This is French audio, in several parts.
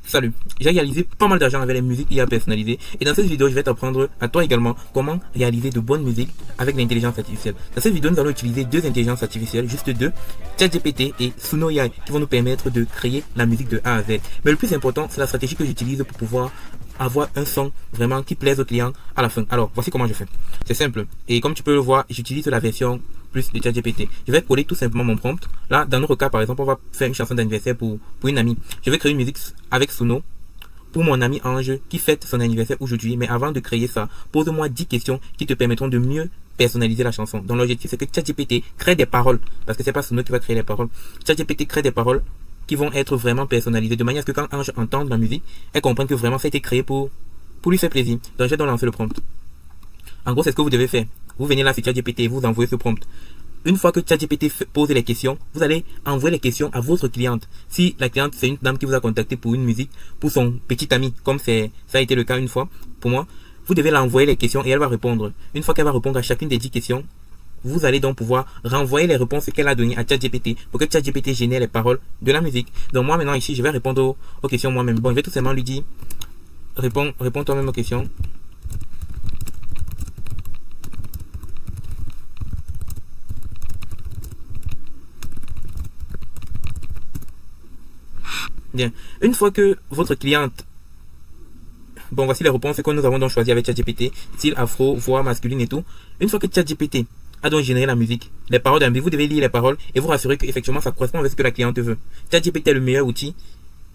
Salut, j'ai réalisé pas mal d'argent avec les musiques IA personnalisées et dans cette vidéo je vais t'apprendre à toi également comment réaliser de bonnes musiques avec l'intelligence artificielle. Dans cette vidéo nous allons utiliser deux intelligences artificielles, juste deux, ChatGPT et Suno AI qui vont nous permettre de créer la musique de A à Z. Mais le plus important c'est la stratégie que j'utilise pour pouvoir avoir un son vraiment qui plaise au client à la fin. Alors voici comment je fais. C'est simple et comme tu peux le voir j'utilise la version plus de ChatGPT. Je vais coller tout simplement mon prompt. Là dans notre cas par exemple on va faire une chanson d'anniversaire pour une amie. Je vais créer une musique avec Suno pour mon ami Ange qui fête son anniversaire aujourd'hui. Mais avant de créer ça, pose-moi 10 questions qui te permettront de mieux personnaliser la chanson. Donc l'objectif c'est que ChatGPT crée des paroles, parce que c'est pas Suno qui va créer les paroles. ChatGPT crée des paroles qui vont être vraiment personnalisées de manière à ce que quand Ange entende la musique, elle comprenne que vraiment ça a été créé pour lui faire plaisir. Donc je vais donc lancer le prompt. En gros c'est ce que vous devez faire. Vous venez là sur ChatGPT et vous envoyez ce prompt. Une fois que ChatGPT pose les questions, vous allez envoyer les questions à votre cliente. Si la cliente, c'est une dame qui vous a contacté pour une musique, pour son petit ami, comme ça a été le cas une fois pour moi, vous devez l'envoyer les questions et elle va répondre. Une fois qu'elle va répondre à chacune des 10 questions, vous allez donc pouvoir renvoyer les réponses qu'elle a données à ChatGPT pour que ChatGPT génère les paroles de la musique. Donc moi maintenant ici, je vais répondre aux questions moi-même. Bon, je vais tout simplement lui dire, réponds toi-même aux questions. Bien. Une fois que votre cliente... Bon, voici les réponses que nous avons donc choisi avec ChatGPT. Style afro, voix masculine et tout. Une fois que ChatGPT a donc généré la musique, les paroles d'un beat, vous devez lire les paroles et vous rassurer qu'effectivement ça correspond avec ce que la cliente veut. ChatGPT est le meilleur outil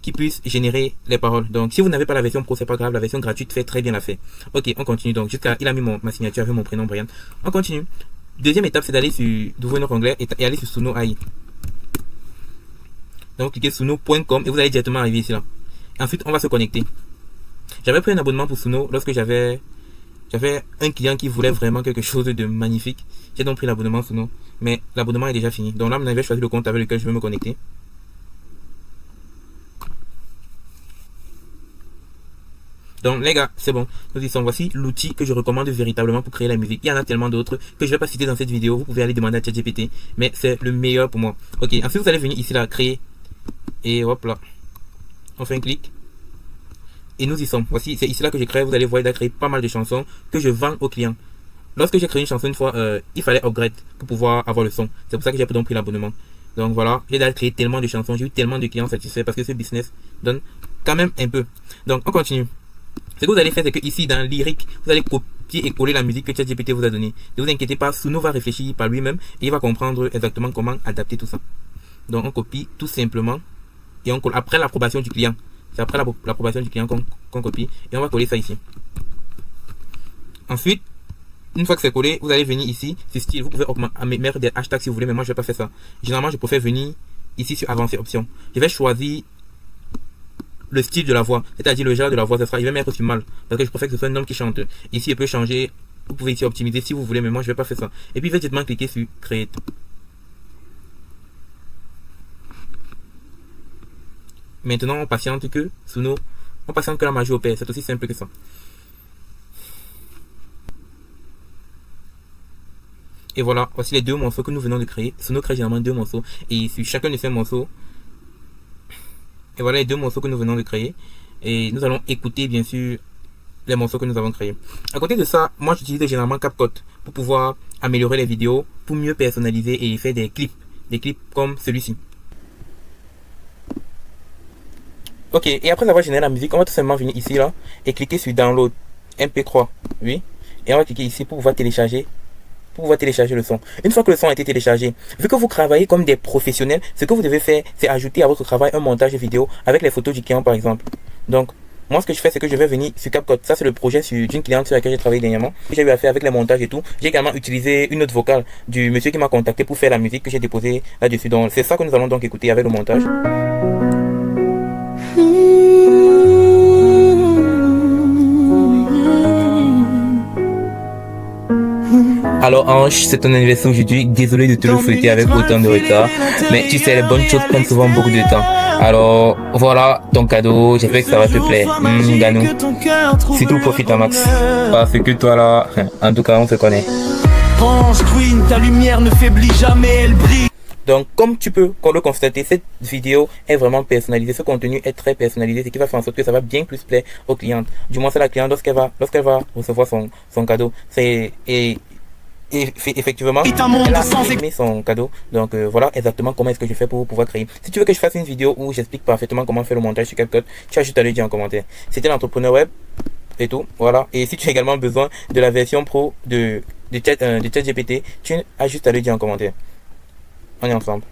qui puisse générer les paroles. Donc, si vous n'avez pas la version pro, c'est pas grave. La version gratuite fait très bien l'affaire. Ok, on continue donc. Jusqu'à, il a mis ma signature avec mon prénom, Brian. On continue. Deuxième étape, c'est d'ouvrir notre onglet et aller sur Suno AI. Donc cliquez sur suno.com et vous allez directement arriver ici là. Ensuite on va se connecter. J'avais pris un abonnement pour Suno lorsque j'avais un client qui voulait vraiment quelque chose de magnifique. J'ai donc pris l'abonnement Suno, mais l'abonnement est déjà fini. Donc là je vais choisir le compte avec lequel je vais me connecter. Donc les gars, c'est bon, nous y sommes. Voici l'outil que je recommande véritablement pour créer la musique. Il y en a tellement d'autres que je ne vais pas citer dans cette vidéo. Vous pouvez aller demander à ChatGPT, mais c'est le meilleur pour moi. Ok, ensuite vous allez venir ici là, créer. Et hop là, on fait un clic. Et nous y sommes. Voici, c'est ici là que j'ai créé. Vous allez voir, il a créé pas mal de chansons que je vends aux clients. Lorsque j'ai créé une chanson une fois, il fallait upgrade pour pouvoir avoir le son. C'est pour ça que j'ai donc pris l'abonnement. Donc voilà, j'ai déjà créé tellement de chansons, j'ai eu tellement de clients satisfaits parce que ce business donne quand même un peu. Donc on continue. Ce que vous allez faire, c'est que ici dans Lyric, vous allez copier et coller la musique que ChatGPT vous a donnée. Ne vous inquiétez pas, Suno va réfléchir par lui-même et il va comprendre exactement comment adapter tout ça. Donc on copie tout simplement et on colle après l'approbation du client. C'est après l'approbation du client qu'on copie et on va coller ça ici. Ensuite, une fois que c'est collé, vous allez venir ici sur style. Vous pouvez mettre des hashtags si vous voulez, mais moi je vais pas faire ça. Généralement, je préfère venir ici sur avancer options. Je vais choisir le style de la voix, c'est-à-dire le genre de la voix. Ça sera, je vais mettre sur mal parce que je préfère que ce soit un homme qui chante. Ici, il peut changer. Vous pouvez ici optimiser si vous voulez, mais moi je vais pas faire ça. Et puis, immédiatement cliquer sur Create. Maintenant, on patiente que Suno, on patiente que la magie opère. C'est aussi simple que ça. Et voilà, voici les deux morceaux que nous venons de créer. Suno crée généralement deux morceaux. Et sur chacun de ces morceaux, et voilà les deux morceaux que nous venons de créer. Et nous allons écouter bien sûr les morceaux que nous avons créés. À côté de ça, moi j'utilise généralement CapCut pour pouvoir améliorer les vidéos, pour mieux personnaliser et faire des clips comme celui-ci. Ok, et après avoir généré la musique, on va tout simplement venir ici là et cliquer sur Download MP3, oui, et on va cliquer ici pour pouvoir télécharger le son. Une fois que le son a été téléchargé, vu que vous travaillez comme des professionnels, ce que vous devez faire, c'est ajouter à votre travail un montage vidéo avec les photos du client par exemple. Donc, moi ce que je fais, c'est que je vais venir sur CapCut. Ça c'est le projet d'une cliente sur laquelle j'ai travaillé dernièrement. J'ai eu à faire avec les montages et tout. J'ai également utilisé une autre vocale du monsieur qui m'a contacté pour faire la musique que j'ai déposée là-dessus. Donc, c'est ça que nous allons donc écouter avec le montage. Alors Ange, c'est ton anniversaire aujourd'hui, désolé de te le souhaiter avec autant de retard, mais tu sais les bonnes choses prennent souvent beaucoup de temps. Alors voilà ton cadeau, j'espère que ça va te plaire. Ganou, si tout profite à max. Parce que toi là, en tout cas on se connaît. Ange Queen, ta lumière ne faiblit jamais, elle brille. Donc, comme tu peux le constater, cette vidéo est vraiment personnalisée. Ce contenu est très personnalisé, ce qui va faire en sorte que ça va bien plus plaire aux clientes. Du moins, c'est la cliente lorsqu'elle va recevoir son cadeau. Effectivement, elle a aimé son cadeau. Donc voilà exactement comment est-ce que je fais pour pouvoir créer. Si tu veux que je fasse une vidéo où j'explique parfaitement comment faire le montage sur CapCut, tu as juste à le dire en commentaire. C'était l'entrepreneur web et tout. Voilà. Et si tu as également besoin de la version pro de ChatGPT, tu as juste à le dire en commentaire. On est ensemble.